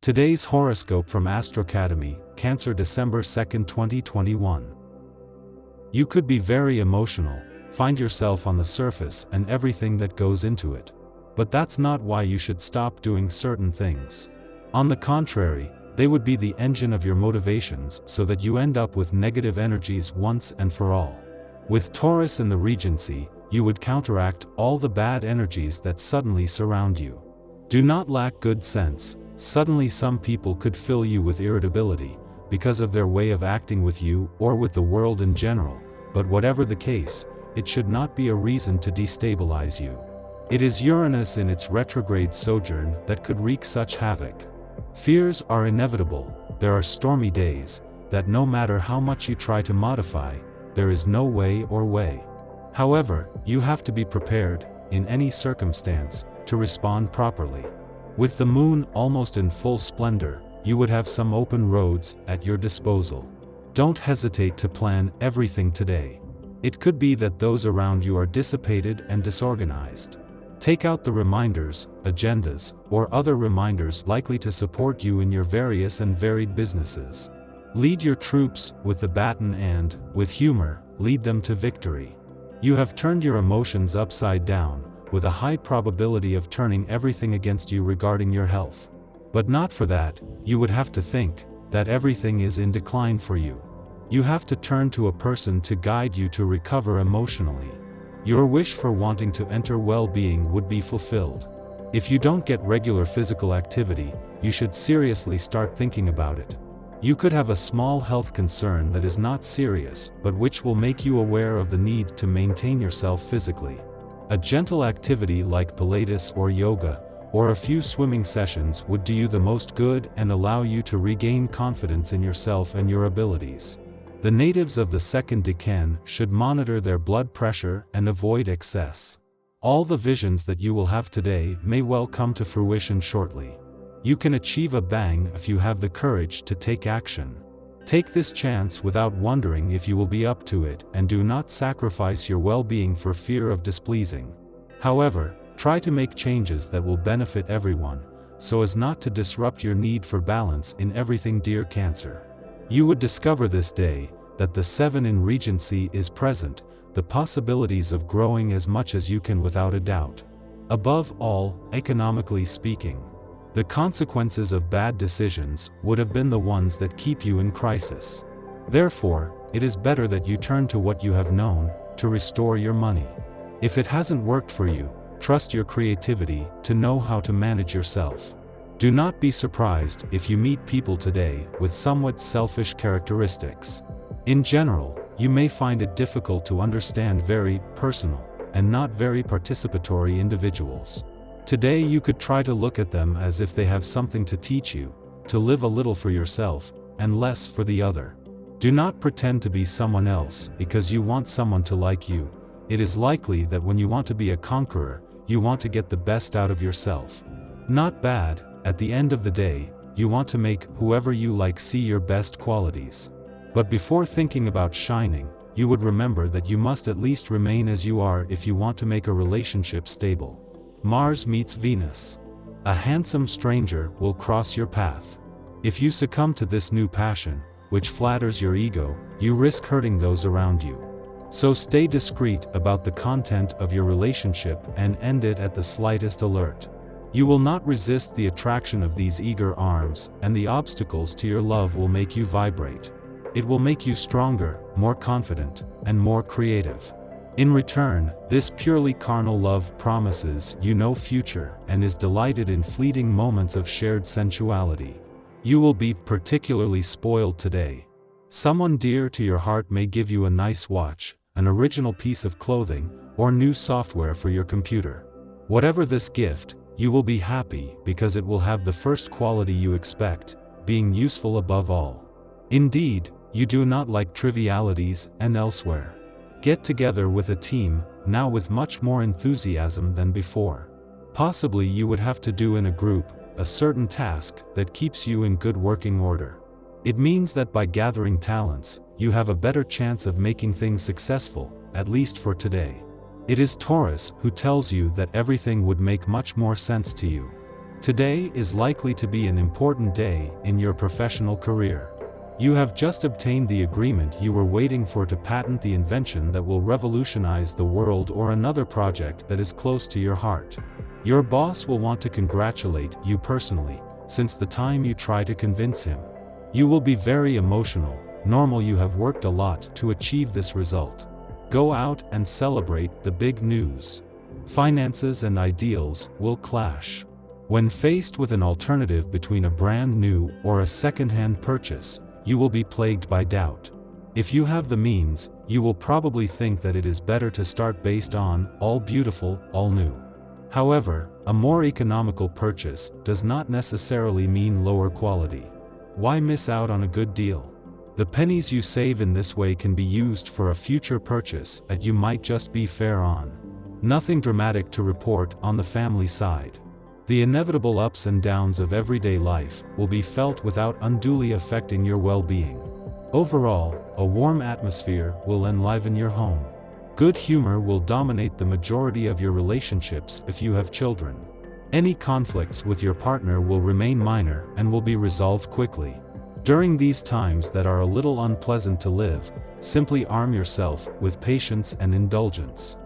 Today's horoscope from Astrocademy, Cancer, December 2, 2021. You could be very emotional, find yourself on the surface and everything that goes into it. But that's not why you should stop doing certain things. On the contrary, they would be the engine of your motivations so that you end up with negative energies once and for all. With Taurus in the Regency, you would counteract all the bad energies that suddenly surround you. Do not lack good sense. Suddenly some people could fill you with irritability, because of their way of acting with you or with the world in general, but whatever the case, it should not be a reason to destabilize you. It is Uranus in its retrograde sojourn that could wreak such havoc. Fears are inevitable, there are stormy days, that no matter how much you try to modify, there is no way or way. However, you have to be prepared, in any circumstance, to respond properly. With the moon almost in full splendor, you would have some open roads at your disposal. Don't hesitate to plan everything today. It could be that those around you are dissipated and disorganized. Take out the reminders, agendas, or other reminders likely to support you in your various and varied businesses. Lead your troops with the baton and, with humor, lead them to victory. You have turned your emotions upside down, with a high probability of turning everything against you regarding your health. But not for that, you would have to think that everything is in decline for you. You have to turn to a person to guide you to recover emotionally. Your wish for wanting to enter well-being would be fulfilled. If you don't get regular physical activity, you should seriously start thinking about it. You could have a small health concern that is not serious, but which will make you aware of the need to maintain yourself physically. A gentle activity like Pilates or yoga, or a few swimming sessions would do you the most good and allow you to regain confidence in yourself and your abilities. The natives of the second decan should monitor their blood pressure and avoid excess. All the visions that you will have today may well come to fruition shortly. You can achieve a bang if you have the courage to take action. Take this chance without wondering if you will be up to it, and do not sacrifice your well-being for fear of displeasing. However, try to make changes that will benefit everyone, so as not to disrupt your need for balance in everything, dear Cancer. You would discover this day that the 7 in Regency is present, the possibilities of growing as much as you can without a doubt. Above all, economically speaking, the consequences of bad decisions would have been the ones that keep you in crisis. Therefore, it is better that you turn to what you have known, to restore your money. If it hasn't worked for you, trust your creativity to know how to manage yourself. Do not be surprised if you meet people today with somewhat selfish characteristics. In general, you may find it difficult to understand very personal and not very participatory individuals. Today you could try to look at them as if they have something to teach you, to live a little for yourself, and less for the other. Do not pretend to be someone else because you want someone to like you. It is likely that when you want to be a conqueror, you want to get the best out of yourself. Not bad, at the end of the day, you want to make whoever you like see your best qualities. But before thinking about shining, you would remember that you must at least remain as you are if you want to make a relationship stable. Mars meets Venus. A handsome stranger will cross your path. If you succumb to this new passion, which flatters your ego, you risk hurting those around you. So stay discreet about the content of your relationship and end it at the slightest alert. You will not resist the attraction of these eager arms, and the obstacles to your love will make you vibrate. It will make you stronger, more confident, and more creative. In return, this purely carnal love promises you no future and is delighted in fleeting moments of shared sensuality. You will be particularly spoiled today. Someone dear to your heart may give you a nice watch, an original piece of clothing, or new software for your computer. Whatever this gift, you will be happy because it will have the first quality you expect, being useful above all. Indeed, you do not like trivialities and elsewhere. Get together with a team, now with much more enthusiasm than before. Possibly you would have to do in a group a certain task that keeps you in good working order. It means that by gathering talents, you have a better chance of making things successful, at least for today. It is Taurus who tells you that everything would make much more sense to you. Today is likely to be an important day in your professional career. You have just obtained the agreement you were waiting for to patent the invention that will revolutionize the world or another project that is close to your heart. Your boss will want to congratulate you personally, since the time you try to convince him. You will be very emotional. Normal, you have worked a lot to achieve this result. Go out and celebrate the big news. Finances and ideals will clash. When faced with an alternative between a brand new or a second-hand purchase, you will be plagued by doubt. If you have the means, you will probably think that it is better to start based on all beautiful, all new. However, a more economical purchase does not necessarily mean lower quality. Why miss out on a good deal? The pennies you save in this way can be used for a future purchase that you might just be fair on. Nothing dramatic to report on the family side. The inevitable ups and downs of everyday life will be felt without unduly affecting your well-being. Overall, a warm atmosphere will enliven your home. Good humor will dominate the majority of your relationships if you have children. Any conflicts with your partner will remain minor and will be resolved quickly. During these times that are a little unpleasant to live, simply arm yourself with patience and indulgence.